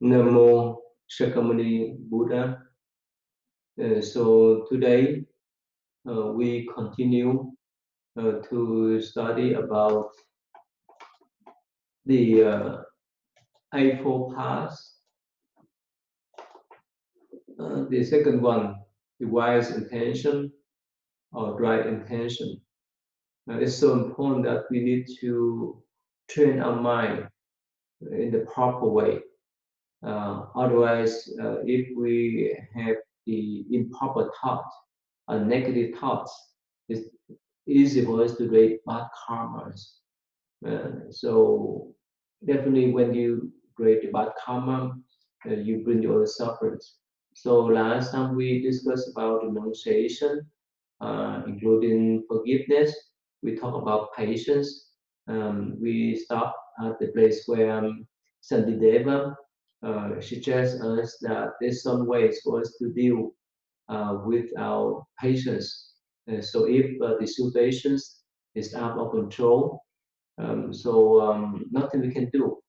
Namo Shakyamuni Buddha. So today we continue to study about the Eightfold Paths. The second one, the wise intention or right intention. It's so important that we need to train our mind in the proper way. Otherwise, if we have the improper thought, negative thoughts, it's easy for us to create bad karmas. So definitely when you create bad karma, you bring your own sufferings. So last time we discussed about renunciation, including forgiveness. We talk about patience. We stop at the place where Santideva suggests us that there's some ways for us to deal with our patience. So if the situations is out of control, nothing we can do.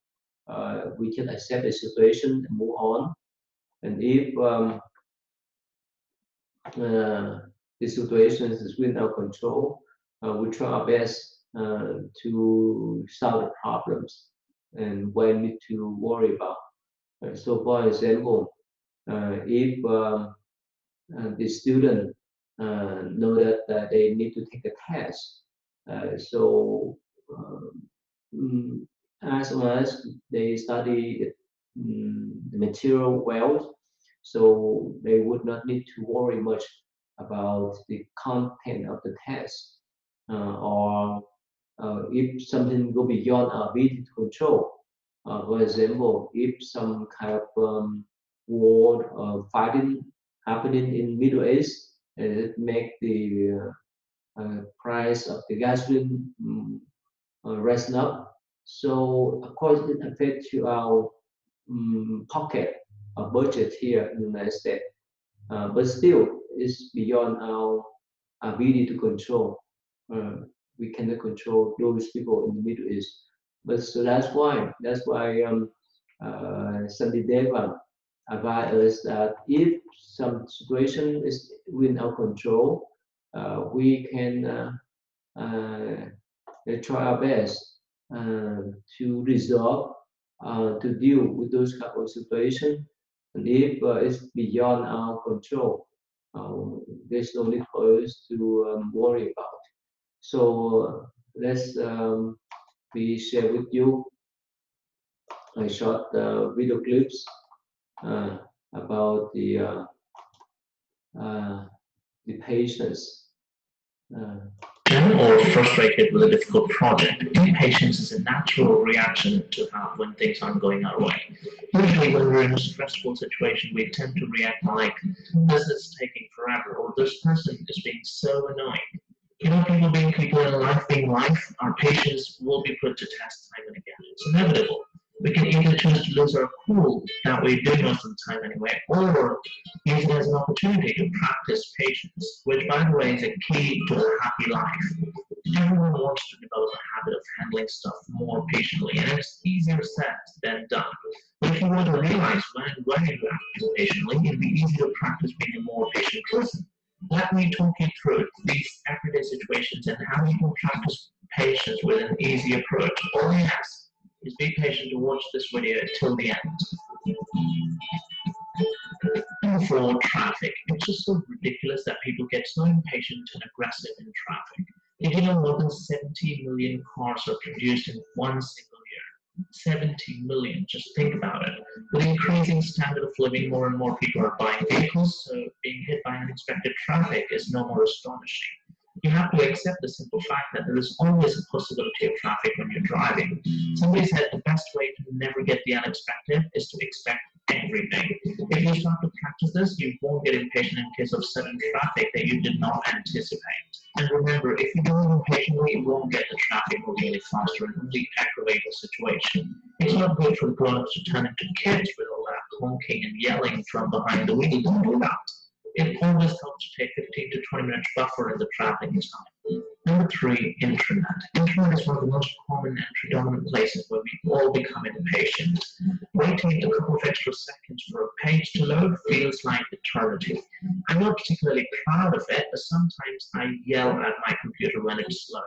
We can accept the situation and move on. And if the situation is within our control, we try our best to solve the problems and what we need to worry about. So, for example, if the student know that they need to take a test, so as long as they study the material well, so they would not need to worry much about the content of the test, or if something go beyond our ability to control. For example, if some kind of war fighting happening in Middle East, and it make the price of the gasoline rising up. So of course it affects to our pocket, our budget here in the United States. But still, it's beyond our ability to control. We cannot control those people in the Middle East. But so that's why Santideva advised us that if some situation is within our control, we can try our best to resolve, to deal with those kind of situation. And if it's beyond our control, there's no need for us to worry about. So let's we share with you a short video clips uh, about uh, the patience. Or frustrated with a difficult project, impatience is a natural reaction to have when things aren't going our way. Usually, when we're in a stressful situation, we tend to react like, this is taking forever, or this person is being so annoying. People being people in life being life, our patience will be put to test time and again. It's inevitable. We can either choose to lose our cool, that we do most of the time anyway, or use it as an opportunity to practice patience, which, by the way, is a key to a happy life. Everyone wants to develop a habit of handling stuff more patiently, and it's easier said than done. But if you want to realize when you act patiently, it'll be easier to practice being a more patient person. Let me talk you through these everyday situations and how you can practice patience with an easy approach. All I ask is be patient to watch this video till the end. And for traffic, it's just so ridiculous that people get so impatient and aggressive in traffic. Did you know more than 70 million cars are produced in one single year? 70 million, just think about it. With increasing standard of living, more and more people are buying vehicles, so being hit by unexpected traffic is no more astonishing. You have to accept the simple fact that there is always a possibility of traffic when you're driving. Somebody said the best way to never get the unexpected is to expect everything. If you start to practice this, you won't get impatient in case of sudden traffic that you did not anticipate. And remember, if you do it impatiently, you won't get the traffic moving any faster and only aggravate the situation. It's not good for grown-ups to turn into kids with all that honking and yelling from behind the wheel. Don't do that. It always helps to take 15 to 20 minutes buffer in the traffic time. Number three, intranet. Intranet is one of the most common and predominant places where we all become impatient. Waiting a couple of extra seconds for a page to load feels like eternity. I'm not particularly proud of it, but sometimes I yell at my computer when it's slow.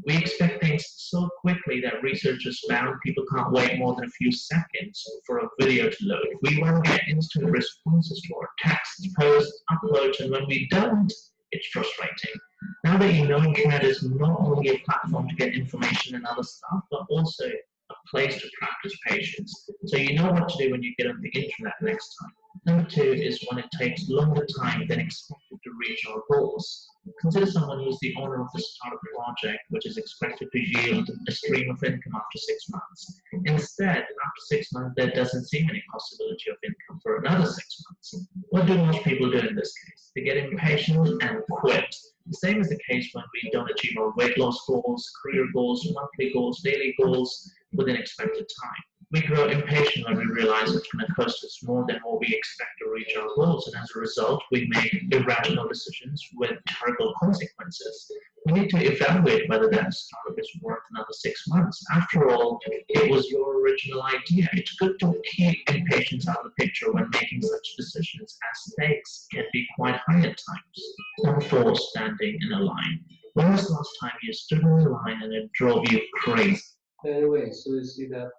We expect things so quickly that researchers found people can't wait more than a few seconds for a video to load. We want to get instant responses to our texts, posts, uploads, and when we don't, it's frustrating. Now that you know internet is not only a platform to get information and other stuff, but also a place to practice patience. So you know what to do when you get on the internet next time. Number two is when it takes longer time than expected to reach our goals. Consider someone who's the owner of the startup project, which is expected to yield a stream of income after 6 months. Instead, after 6 months, there doesn't seem any possibility of income for another 6 months. What do most people do in this case? They get impatient and quit. The same is the case when we don't achieve our weight loss goals, career goals, monthly goals, daily goals within expected time. We grow impatient when we realize it's going to cost us more than what we expect to reach our goals, and as a result, we make irrational decisions with terrible consequences. We need to evaluate whether that startup is worth another 6 months. After all, it was your original idea. It's good to keep impatience out of the picture when making such decisions, as stakes can be quite high at times. Number four, standing in a line. When was the last time you stood in a line and it drove you crazy? Anyway, so you see that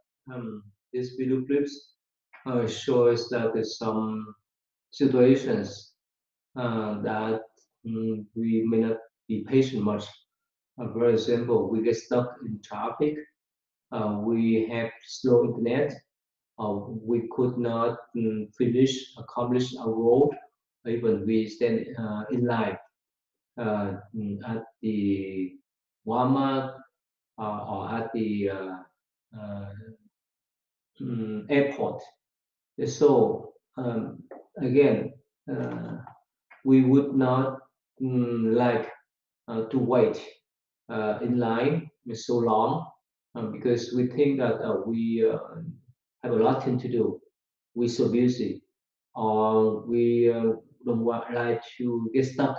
these video clips shows that there's some situations that we may not be patient much. For example, we get stuck in traffic. We have slow internet. We could not accomplish our goal. Even we stand in line at the Walmart or at the uh, airport. So again, we would not like to wait in line so long because we think that we have a lot to do. We're so busy, or we don't want like to get stuck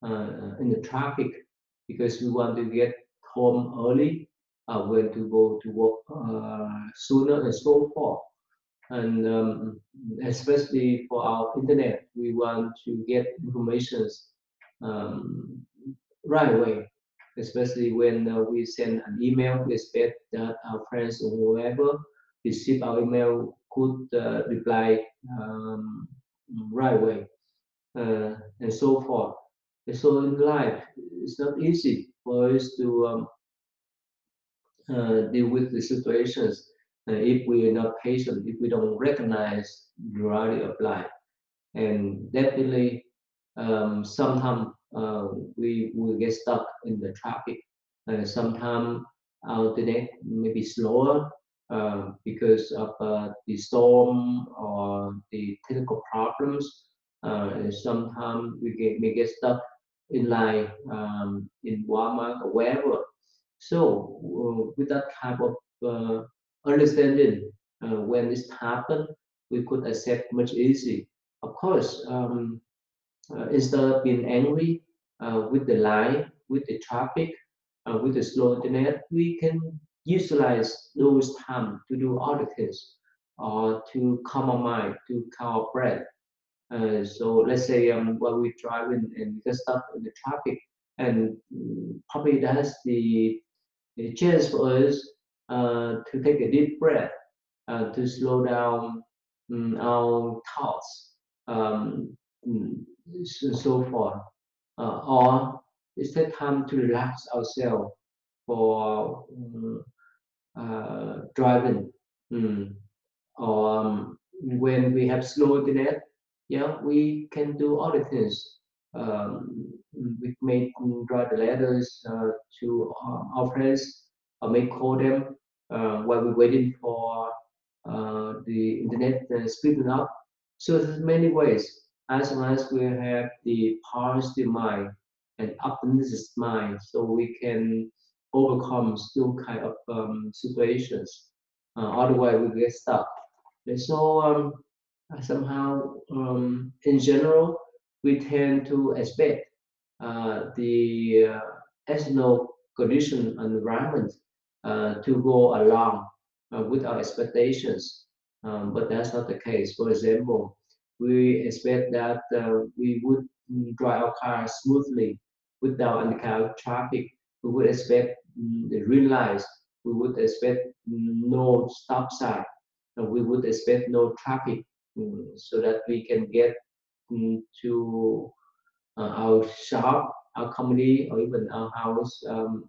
in the traffic because we want to get home early, when to go to work sooner and so forth. And especially for our internet, we want to get information um, right away. Especially when we send an email, we expect that our friends or whoever receive our email could reply right away, and so forth. And so in life, it's not easy for us to deal with the situations if we are not patient, if we don't recognize the reality of life. And definitely, sometimes we will get stuck in the traffic. Sometimes our internet may be slower because of the storm or the technical problems. And sometimes may get stuck in line in Walmart or wherever. So with that type of understanding, when this happened, we could accept much easy. Of course, instead of being angry with the line, with the traffic, with the slow internet, we can utilize those time to do other things or to calm our mind, to calm our breath. So let's say while we're driving and we get stuck in the traffic, and probably that's the chance for us to take a deep breath, to slow down our thoughts, so forth. Or it's that time to relax ourselves for driving. Mm. Or when we have slow internet, yeah, we can do other things. We may write the letters to our friends, or may call them while we're waiting for the internet speeding up. So there's many ways. As long as we have the positive mind and optimistic mind, so we can overcome still kind of situations. Otherwise, we get stuck. And so somehow, in general, we tend to expect the external condition and environment to go along with our expectations. But that's not the case. For example, we expect that we would drive our car smoothly without any kind of traffic. We would expect the green lights. We would expect no stop sign. And we would expect no traffic, so that we can get to our shop, our company, or even our house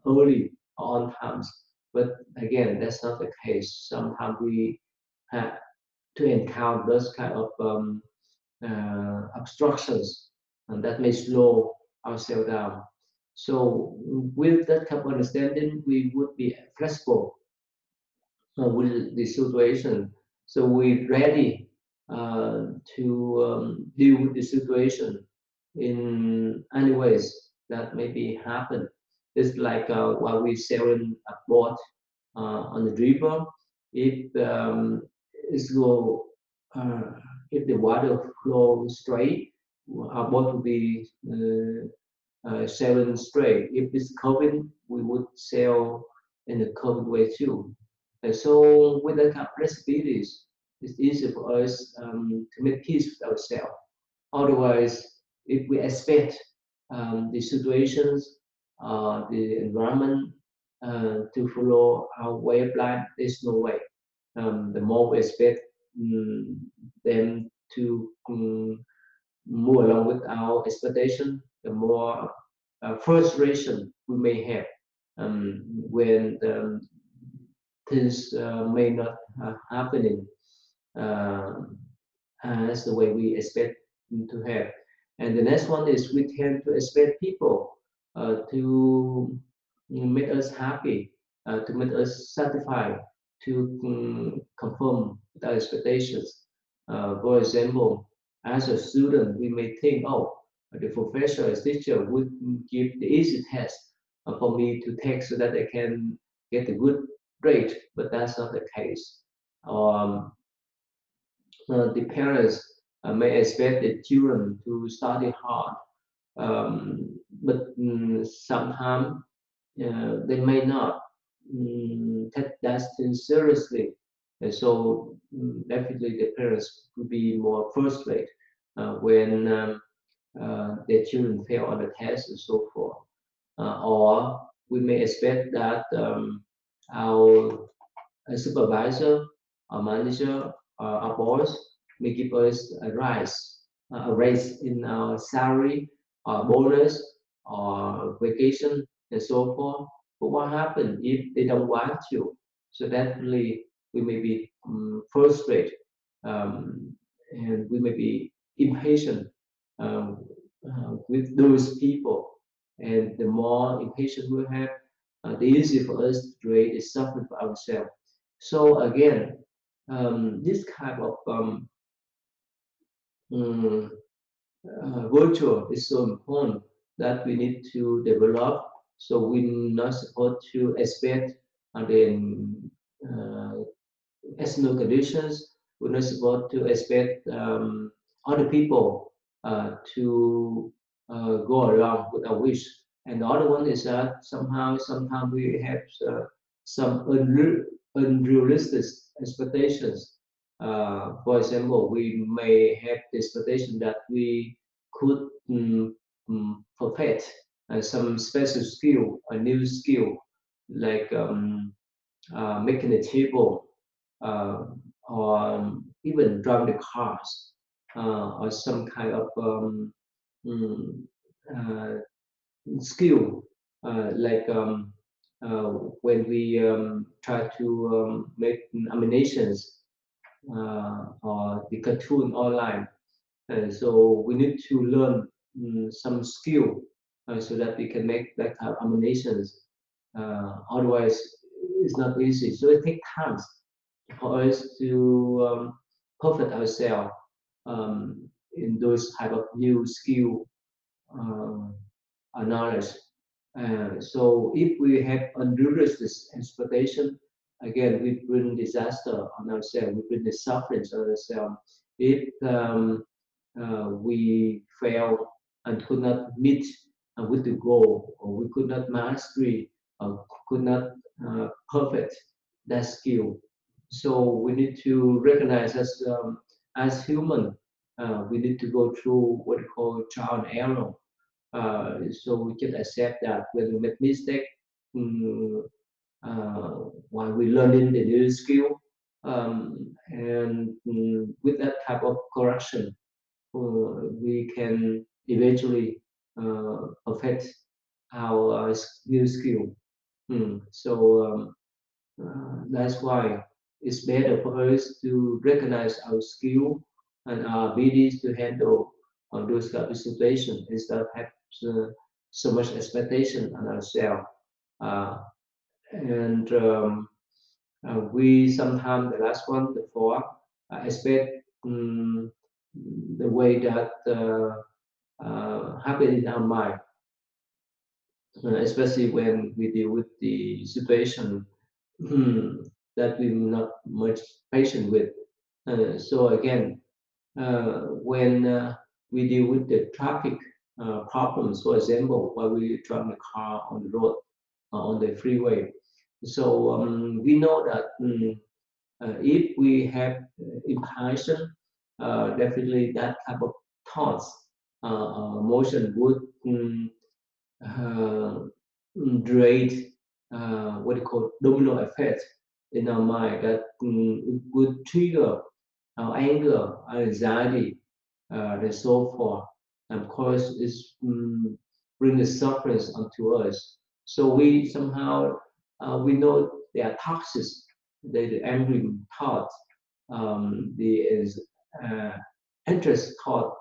early or on times. But again, that's not the case. Sometimes we have to encounter those kind of obstructions, and that may slow ourselves down. So, with that kind of understanding, we would be flexible with the situation. So we're ready to deal with the situation in any ways that maybe happen. It's like while we're sailing a boat on the river, if it's go, uh, if the water flow straight, our boat will be sailing straight. If it's curving, we would sail in a curved way too. And so with that kind of flexibilities, it's easy for us to make peace with ourselves. Otherwise, if we expect the situations, the environment to follow our way of life, there's no way. The more we expect them to move along with our expectation, the more frustration we may have when things may not happening uh, as the way we expect to have. And the next one is we tend to expect people to make us happy, to make us satisfied, to confirm our expectations. For example, as a student, we may think, oh, the professor or teacher would give the easy test for me to take so that I can get a good grade, but that's not the case. Um, the parents may expect the children to study hard, but sometimes they may not take that thing seriously. And so definitely the parents could be more frustrated when their children fail on the test and so forth. Or we may expect that our a supervisor, a manager, a boss may give us a raise in our salary, bonus, or vacation, and so forth. But what happens if they don't want to? So definitely we may be frustrated, and we may be impatient um, with those people. And the more impatient we have, the easier for us to create a suffering for ourselves. So again, this kind of um, virtue is so important that we need to develop. So we're not supposed to expect the uh, external conditions. We're not supposed to expect other people to go along with our wish. And the other one is that sometimes we have some unrealistic expectations. For example, we may have the expectation that we could perfect some special skill, a new skill, like making a table, uh, or even driving the cars, or some kind of mm, uh, skill, like when we try to make animations or the cartoon online. And so we need to learn some skill so that we can make that kind of animations. Otherwise, it's not easy. So it takes time for us to perfect ourselves in those type of new skill uh, knowledge. So if we have unrealistic expectation, again, we bring disaster on ourselves, we bring the suffering on ourselves. If we fail and could not meet with the goal, or we could not mastery, could not perfect that skill. So we need to recognize as human, we need to go through what we call trial and error. So we just accept that when we make mistake, um, while we learning the new skill, and with that type of correction, we can eventually perfect our new skill. So that's why it's better for us to recognize our skill and our abilities to handle those type of situations instead of have so much expectation on ourselves. Uh, and we sometimes, the last one, the four, expect the way that happen in our mind, especially when we deal with the situation that we're not much patient with. So again, when we deal with the traffic problems, for example, while we drive the car on the road, on the freeway, so we know that if we have impassion, definitely that type of thoughts, emotion would uh, create what you call domino effect in our mind that would trigger our anger, our anxiety, and so forth. And of course, it's bring the suffering onto us. So we somehow we know they are toxic. The angry thought, the uh, interest thought,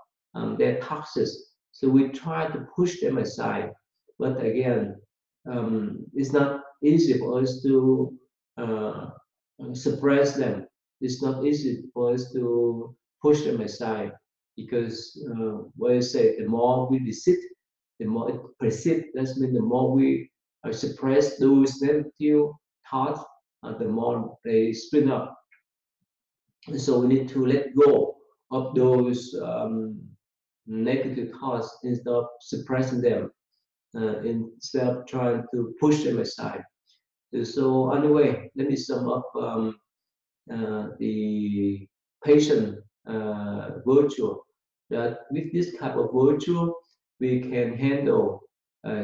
they're toxic. So we try to push them aside. But again, it's not easy for us to uh, suppress them. It's not easy for us to push them aside because what I say, the more we resist, the more it persists. That means the more we suppress those negative thoughts, the more they spring up. And so we need to let go of those negative thoughts instead of suppressing them, instead of trying to push them aside. So anyway, let me sum up the patient virtue. That with this type of virtue, we can handle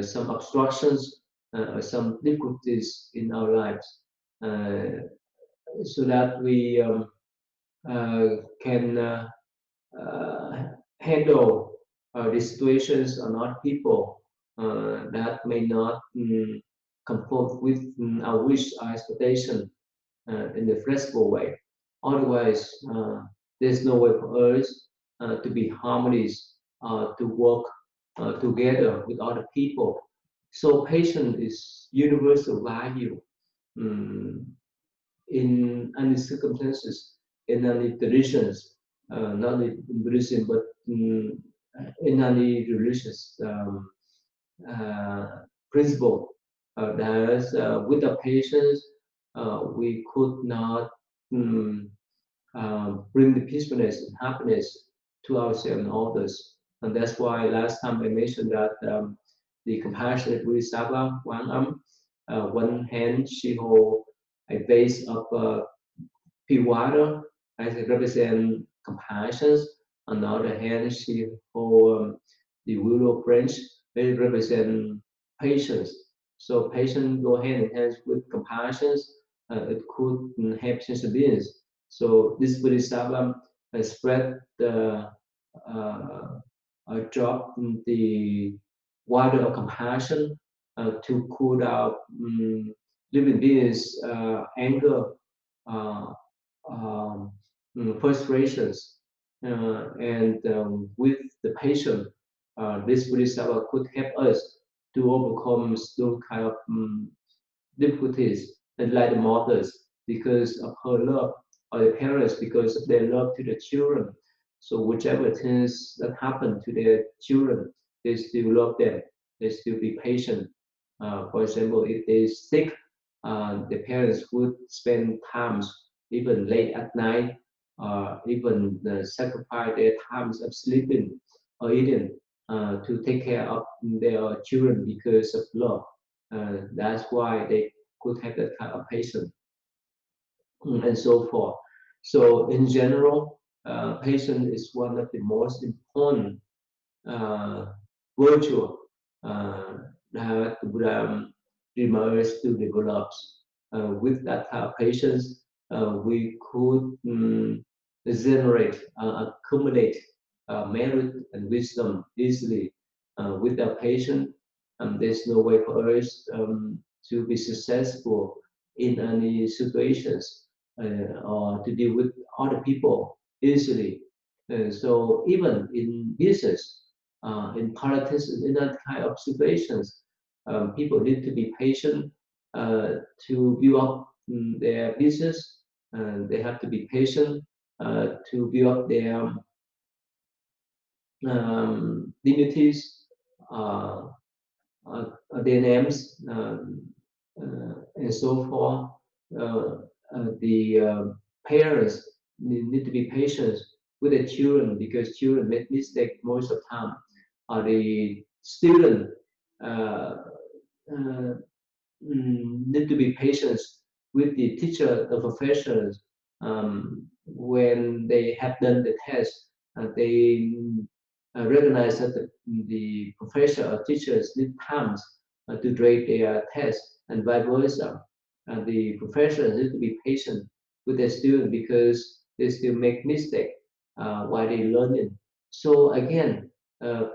some obstructions, some difficulties in our lives, uh, so that we can handle the situations or not people that may not conform with our wish or expectation in the flexible way. Otherwise, there's no way for us to be harmonious, to work together with other people. So patience is universal value um, in any circumstances, in any traditions, not in Buddhism, but in any religious principle. That with the patience, we could not um, bring the peacefulness and happiness to ourselves and others. And that's why last time I mentioned that the compassionate Bodhisattva, one hand she hold a vase of pure water as it represent compassion. On the other hand, she hold the willow branch, it represent patience. So patience go hand in hand with compassion. It could have sense beings. So this Bodhisattva spread the drop the water of compassion to cool down living beings' anger, uh, um, frustrations, and with the patient, this Bodhisattva could help us to overcome those kind of difficulties and like the mothers because of her love, or the parents because of their love to the children. So whichever things that happen to their children, they still love them. They still be patient. For example, if they sick, the parents would spend times even late at night, even sacrifice their times of sleeping or eating to take care of their children because of love. That's why they could have that kind of patient, and so forth. So in general, patient is one of the most important uh, virtue that the Buddha emerged to develop. With that kind of patience, we could generate, accumulate merit and wisdom easily. With that patience, there's no way for us to be successful in any situations or to deal with other people easily. So even in business, in politics, in that kind of situations, people need to be patient to build up their business. They have to be patient to build up their dignities, uh, their names, and so forth. The parents need to be patient with the children because children make mistakes most of the time. The student uh, uh, need to be patient with the teacher, the professors. When they have done the test, they recognize that the professor or teachers need time to grade their test, and vice versa. The professors need to be patient with their student because they still make mistake while they learning. So again,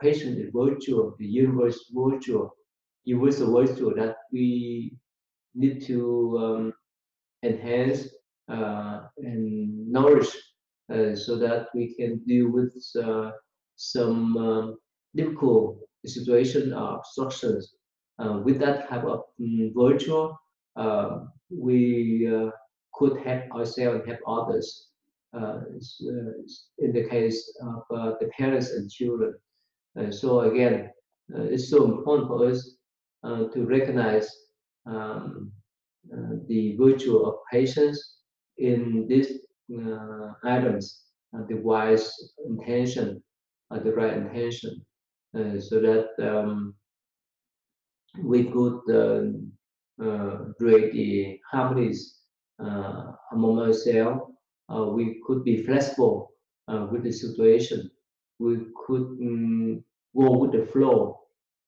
patience is virtue, the universal virtue that we need to enhance and nourish so that we can deal with some difficult situation or obstructions. With that type of virtue, we could help ourselves and help others. In the case of the parents and children. So again, it's so important for us to recognize um, the virtue of patience in these items, the wise intention, the right intention, so that we could create the harmonies among ourselves. We could be flexible with the situation. We could go with the flow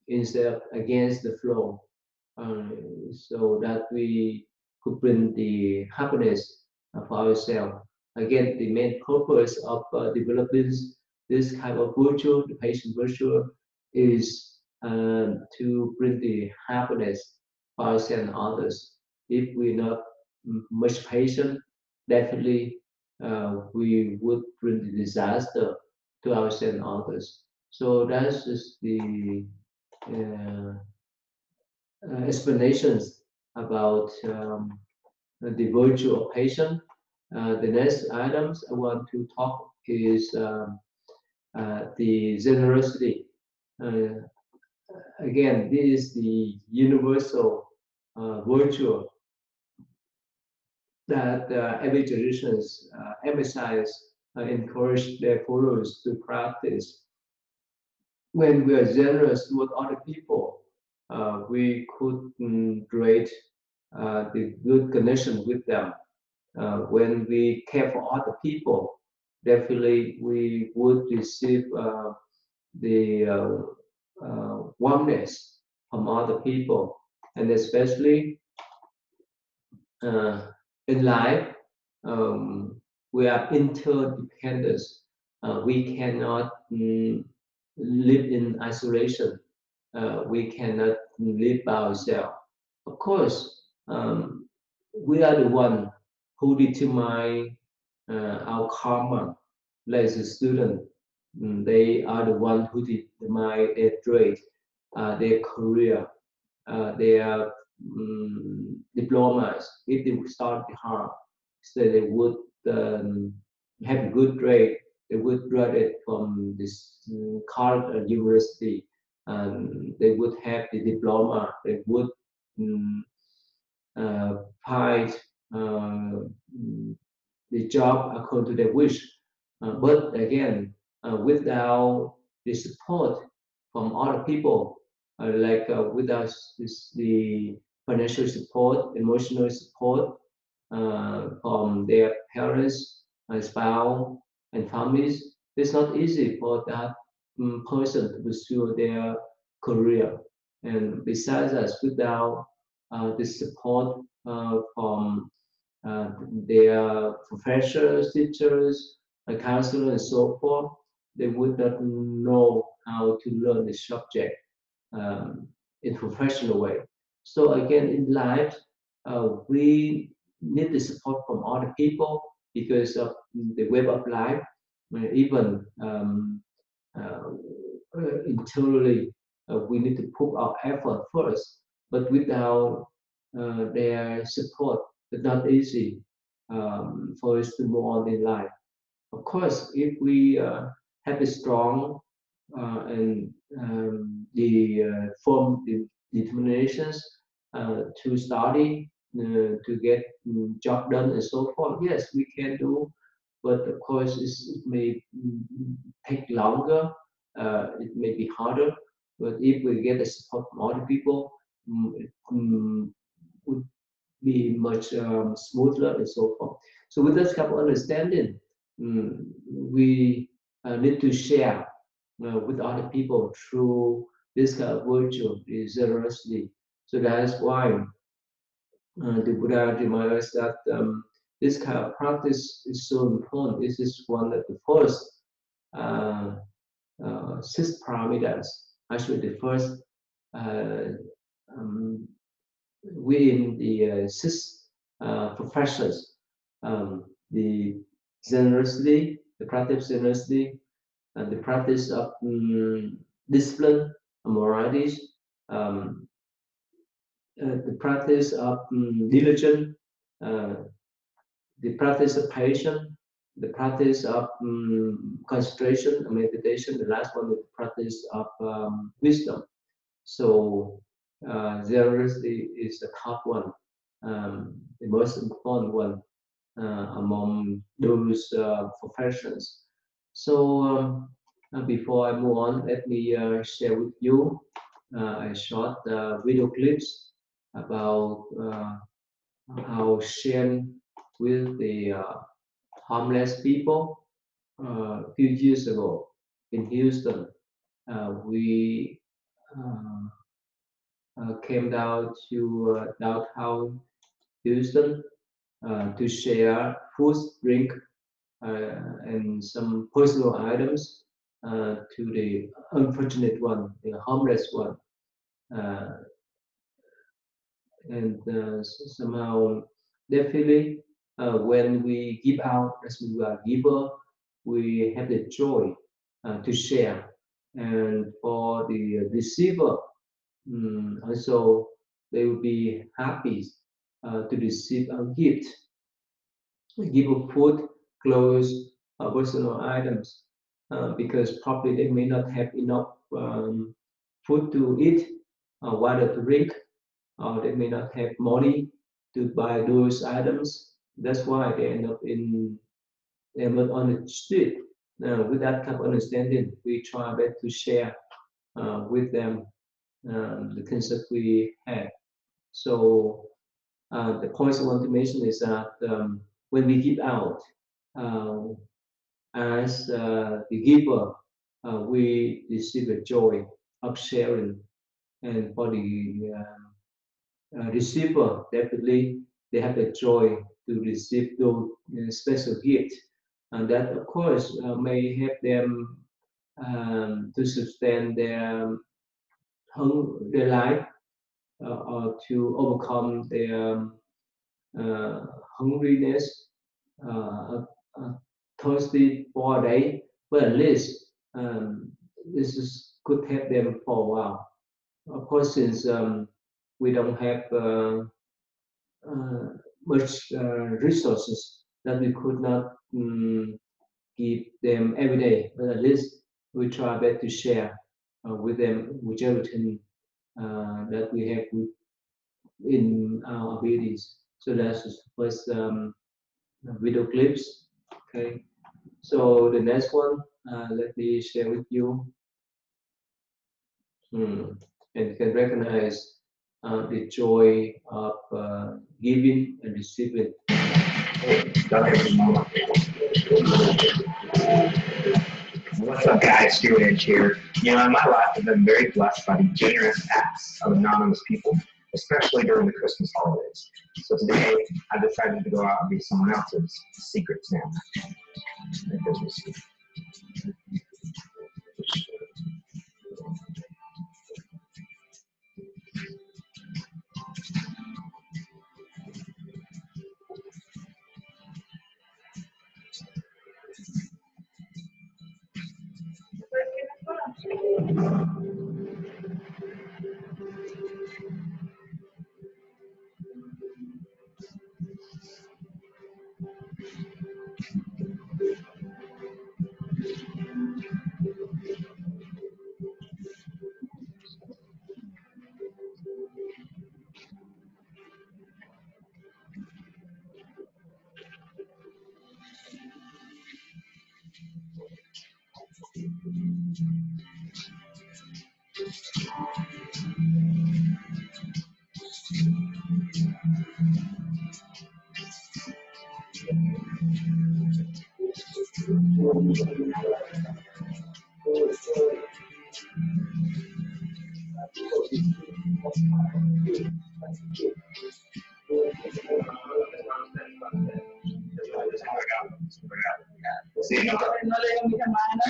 instead of against the flow, uh, so that we could bring the happiness for ourselves. Again, the main purpose of developing this kind of virtue, the patient virtue, is to bring the happiness for ourselves and others. If we're not much patient, definitely we would bring the disaster to ourselves and others. So that's just the uh, explanations about the virtue of patience. The next items I want to talk is the generosity. Uh, Again, this is the universal virtue that every traditions emphasize, encourage their followers to practice. When we are generous toward other people, we could create the good connection with them. When we care for other people, definitely we would receive the warmness from other people, and especially uh, in life, um, we are interdependent. We cannot live in isolation. We cannot live by ourselves. Of course, we are the one who determine our karma. Like the student, they are the one who determine their grade, their career, their diplomas. If they start hard, so they would have a good grade. They would graduate from this college or university, and they would have the diploma. They would um, find the job according to their wish. But again, without the support from other people, without the financial support, emotional support from their parents, spouse, and families. It's not easy for that person to pursue their career. And besides that, without the support from uh, their professors, teachers, counselors, and so forth, they would not know how to learn the subject um, in professional way. So again, in life, we need the support from other people because of the web of life. Even uh, internally, we need to put our effort first. But without their support, it's not easy for us to move on in life. Of course, if we have a strong and the firm determinations to study, to get job done and so forth, yes, we can do. But of course, it may take longer. It may be harder. But if we get the support from other people, it would be much smoother and so forth. So with this kind of understanding, we need to share with other people through this kind of virtue, this generosity. So that's why the Buddha reminds us that this kind of practice is so important. This is one of the first uh, six paramitas. Actually, the first uh, um, within the six professions, the generosity, the practice of generosity, and the practice of discipline, moralities, um, the practice of diligence, uh, the practice of patience, the practice of concentration and meditation. The last one is the practice of wisdom. So generosity is the top one, the most important one among those professions. So before I move on, let me share with you a short video clips about how sharing with the homeless people a few years ago in Houston. We came down to downtown Houston to share food, drink, and some personal items to the unfortunate one, the homeless one. Uh, and somehow, definitely, when we give out, as we are giver, we have the joy to share. And for the receiver, also they will be happy to receive a gift, give of food, clothes, personal items, because probably they may not have enough food to eat, water to drink, or they may not have money to buy those items. That's why they end up on the street. With that kind of understanding, we try our best to share with them the things that we have. So the points I want to mention is that when we give out, uh, as the giver, we receive the joy of sharing, and for the receiver, definitely they have the joy to receive those special gifts, and that of course may help them to sustain their life or to overcome their uh, hungriness, thirsty for a day, but at least this could help them for a while. Of course, since we don't have uh, much resources that we could not give them every day, but at least we try best to share with them whichever thing that we have in our abilities. So that's the first video clips. Okay. So the next one, let me share with you. and can recognize the joy of giving and receiving. What's up, guys? Stuart here. In my life, I've been very blessed by the generous acts of anonymous people, especially during the Christmas holidays. So today, I decided to go out and be someone else's secret Santa. The Christmas tree. Sí, no, no le digo mi hermana.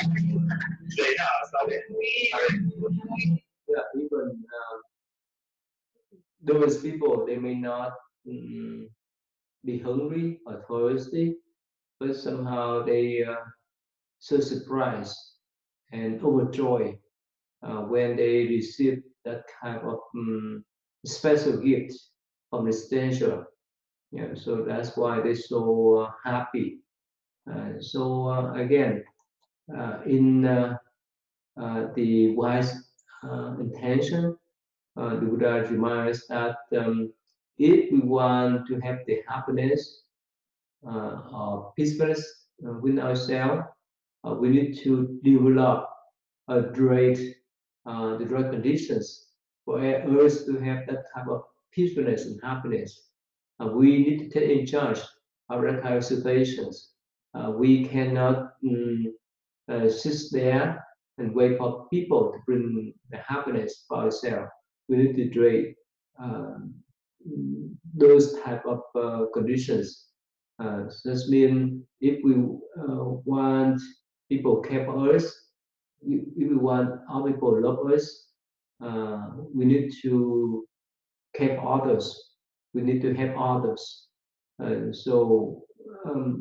Sí, no, está bien. Yeah, even those people, they may not be hungry or thirsty, but somehow they so surprised and overjoyed when they receive that kind of special gift from the stranger. Yeah, so that's why they're so happy. Again, in the wise intention, the Buddha reminds us that if we want to have the happiness or peacefulness within ourselves, we need to develop a great the right conditions for us to have that type of peacefulness and happiness. We need to take in charge of that kind of situations. We cannot sit there and wait for people to bring the happiness for ourselves. We need to create um, those type of conditions. This means if we want people care for us, if we want other people love us, we need to care for others. We need to help others.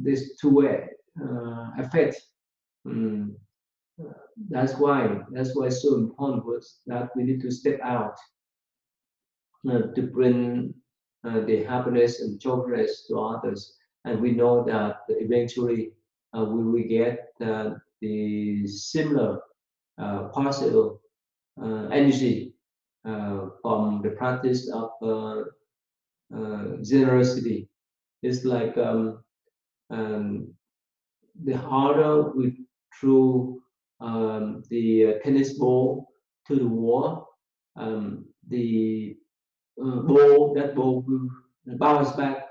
This two-way effect. Um, that's why it's so important was that we need to step out to bring the happiness and joyfulness to others. And we know that eventually we will get the similar positive energy from the practice of generosity. It's like the harder we throw the tennis ball to the wall, the ball will bounce back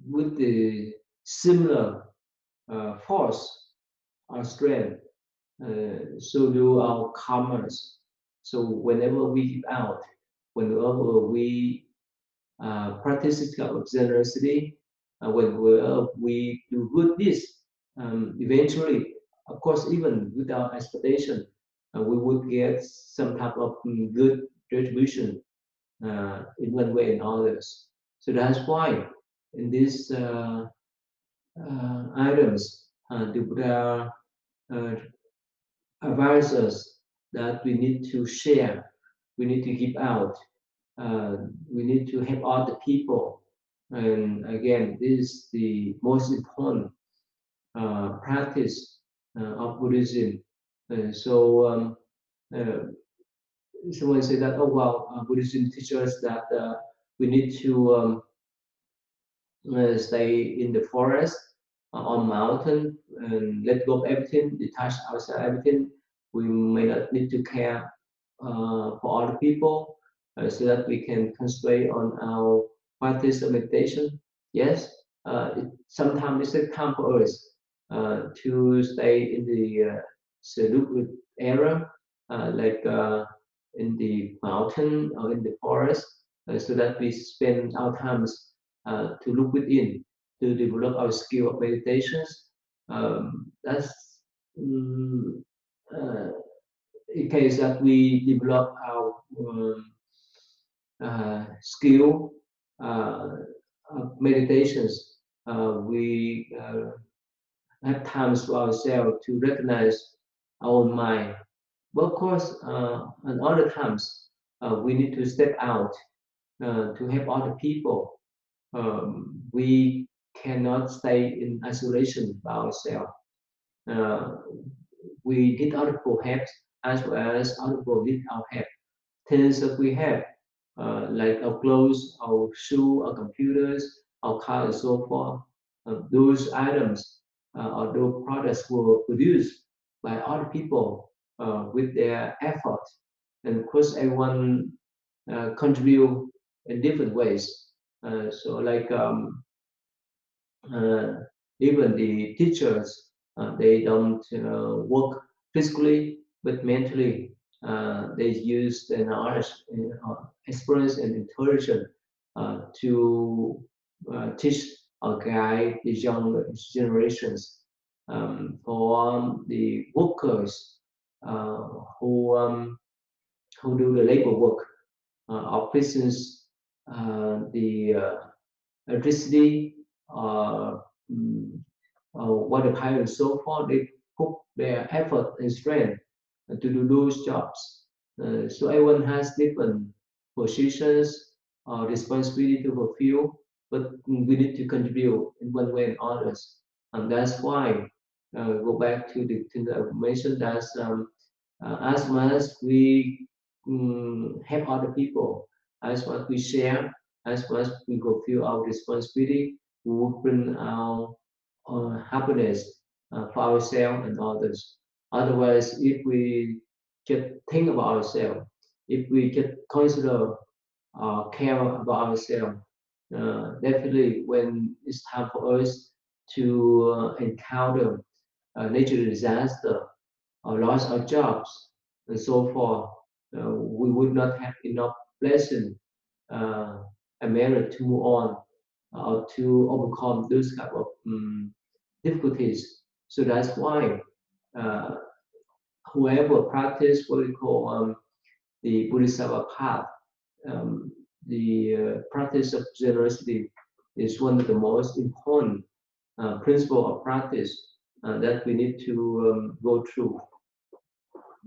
with the similar force or strength. So do our karmas. So whenever we give out, whenever we practice this kind of generosity, when we do good deeds, eventually, of course, even without expectation, we would get some type of good retribution in one way or others. So that's why in these items, the Buddha uh, advises us that we need to share, we need to give out, we need to help other people. And again, this is the most important practice of Buddhism. Uh, Someone said that, oh well, Buddhism teaches us that we need to stay in the forest, on mountain, and let go of everything, detach ourselves everything. We may not need to care for other people, so that we can concentrate on our practice of meditation. Yes, sometimes it's a time for us to stay in the secluded area, like in the mountain or in the forest, so that we spend our times to look within, to develop our skill of meditations. That's mm, uh, in case that we develop our skill uh, of meditations, we have times for ourselves to recognize our own mind. But of course, on other times, we need to step out to help other people. We cannot stay in isolation by ourselves. Uh, we need other people help as well as other people need our help. Things that we have, like our clothes, our shoe, our computers, our car, and so forth. Those items or those products were produced by other people with their effort. And of course, everyone contribute in different ways. So, like uh, even the teachers, they don't work physically but mentally. They use their knowledge, experience, and intelligence to teach or guide the young generations. For the workers uh, who um, who do the labor work, our prisons, the electricity, uh, mm, water pipe, and so forth. They put their effort and strength to do those jobs. So everyone has different positions, responsibility to fulfill, but we need to contribute in one way and others. And that's why go back to the thing that I mentioned that as much as we help other people, as much we share, as much we fulfill our responsibility, we will bring our happiness for ourselves and others. Otherwise, if we just think about ourselves, if we just consider care about ourselves, definitely when it's time for us to encounter a natural disaster or lost our jobs and so forth, we would not have enough blessing uh, and merit to move on or to overcome those kind of difficulties. So that's why uh, whoever practice what we call the Bodhisattva path, um, the practice of generosity is one of the most important principle of practice that we need to go through.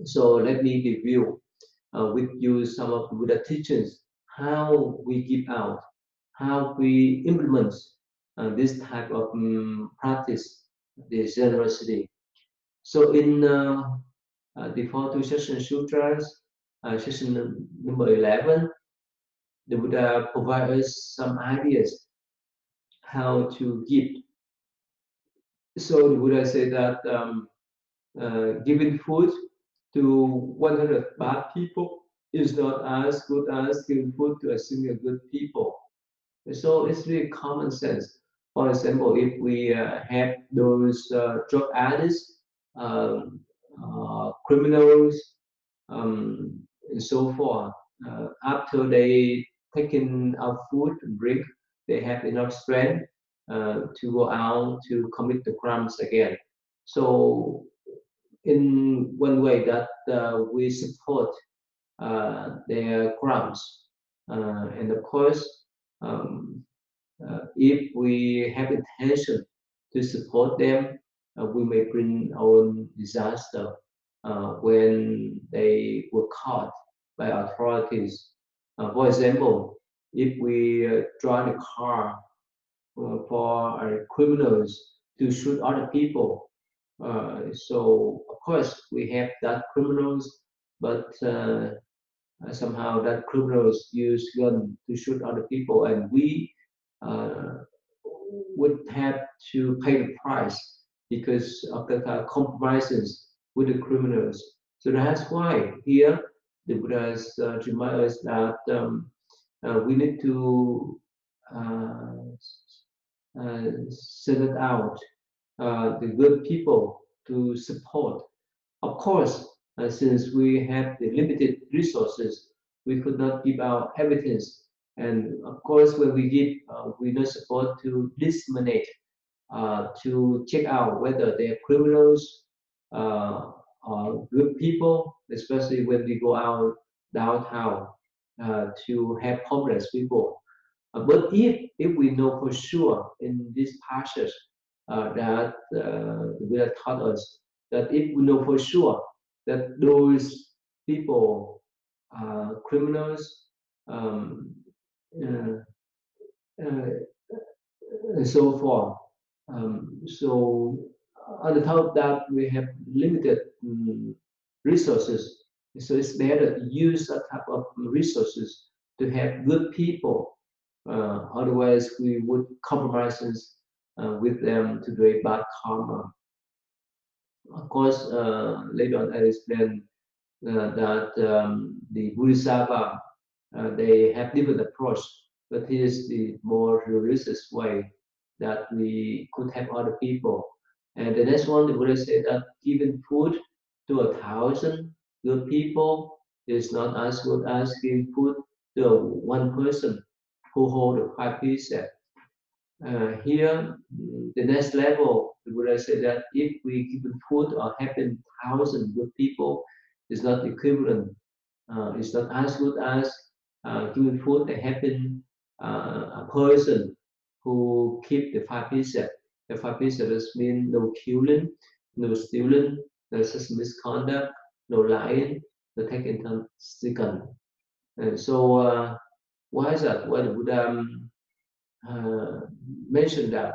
So let me review with you some of the Buddha teachings, how we give out, how we implement this type of practice, this generosity. So in the 42 Section Sutras, section number 11, the Buddha provides us some ideas how to give. So the Buddha said that giving food to 100 bad people is not as good as giving food to a single good people. So it's really common sense. For example, if we have those drug addicts, criminals, and so forth, after they taken our food and drink, they have enough strength to go out to commit the crimes again. So in one way that we support their crimes. And of course, um, if we have intention to support them, we may bring our own disaster when they were caught by authorities. For example, if we drive a car for criminals to shoot other people, so of course we have that criminals, but somehow that criminals use gun to shoot other people, and we uh, would have to pay the price because of the compromises with the criminals. So that's why here the Buddha remind us that we need to uh, send out the good people to support. Of course, since we have the limited resources, we could not give out evidence. And of course, when we give, we not supposed to disseminate to check out whether they're criminals or good people, especially when we go out downtown to have homeless people. But if we know for sure in this passage that the Buddha taught us that if we know for sure that those people are criminals, um, uh, uh, and so forth. So on the top of that, we have limited resources. So it's better to use that type of resources to have good people. Otherwise, we would compromise with them to do a bad karma. Of course, later on I explain that the Bodhisattva they have different approach, but here's the more religious way that we could help other people. And the next one, the Buddha said that giving food to 1,000 good people is not as good as giving food to one person who hold the five precepts. Here, the next level, the Buddha said that if we give food or helping 1,000 good people, is not equivalent. It's not as good as giving food and helping a person who keep the five precepts. The five precepts mean no killing, no stealing, no such misconduct, no lying, no taking intoxicant. And so, why is that? Well, the Buddha uh, mentioned that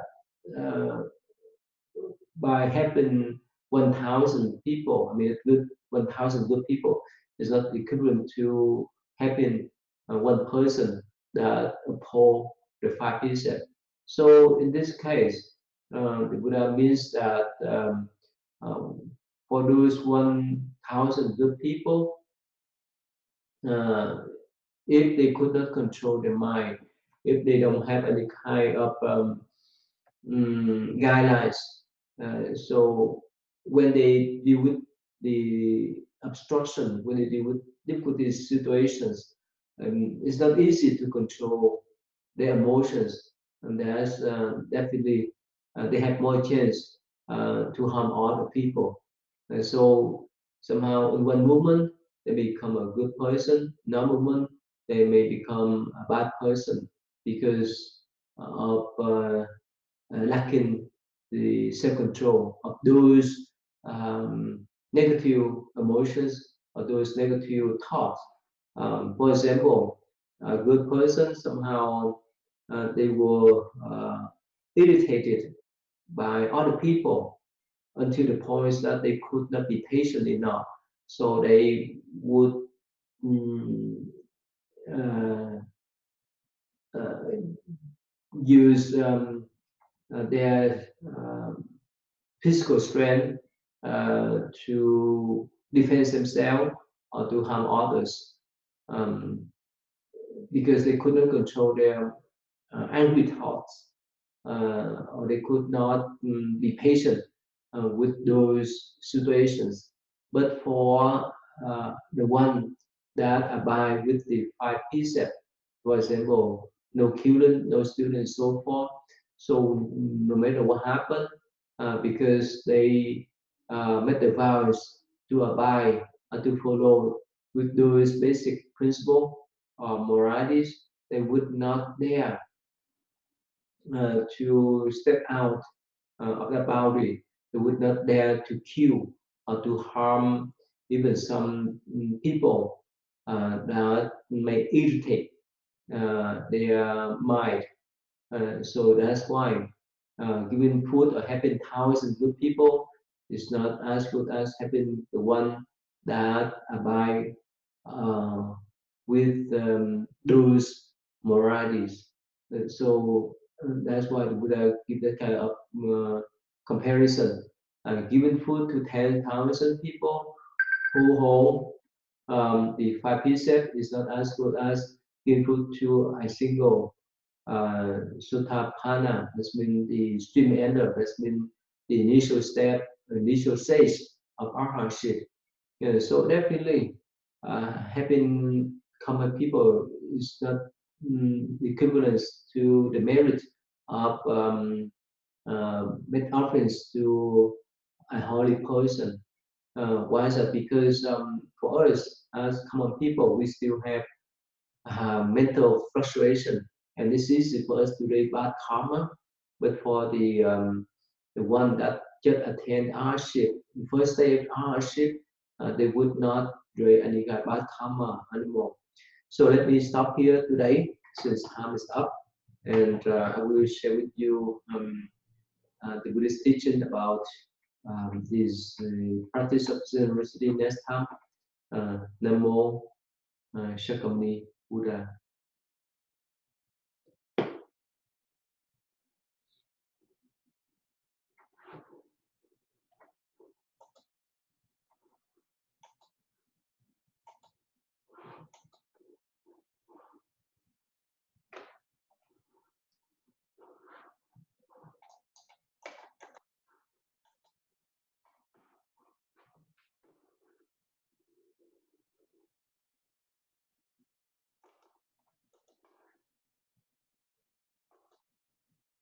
uh, by helping 1,000 people, I mean, good 1,000 good people is not equivalent to helping one person that uphold the five precepts. So in this case, the Buddha means that um, for those 1,000 good people, uh, if they could not control their mind, if they don't have any kind of guidelines. So when they deal with the obstruction, when they deal with difficult situations, it's not easy to control their emotions, and there's definitely they have more chance to harm other people. And so somehow in one moment they become a good person, another moment they may become a bad person because of lacking the self-control of those negative emotions or those negative thoughts. For example, a good person somehow they were irritated by other people until the point that they could not be patient enough. So they would mm, uh, uh, use their physical strength to defend themselves or to harm others um, because they could not control their angry thoughts or they could not be patient with those situations. But for the one that abide with the five precepts, for example, no killing, no stealing, and so forth. So no matter what happened, because they made the vows to abide and to follow with those basic principles or moralities, they would not dare to step out of the boundary. They would not dare to kill or to harm even some people that may irritate their mind. So that's why giving food or helping 1,000 good people is not as good as helping the one that abide uh, with those moralities. So that's why the Buddha give that kind of comparison. Giving food to 10,000 people who hold The five precepts is not as good as being put to a single Sotapanna. That's mean the stream ender. That's mean the initial step, initial stage of arhatship. Yeah, so definitely, having common people is not equivalent to the merit of make offerings to a holy person. Why is that? Because for us as common people, we still have mental frustration, and it's easy for us to do bad karma. But for the one that just attend hardship, the first day of hardship, they would not do any kind of bad karma anymore. So let me stop here today since time is up, and I will share with you the Buddhist teaching about this practice of generosity next time. Namo Shakyamuni Buddha.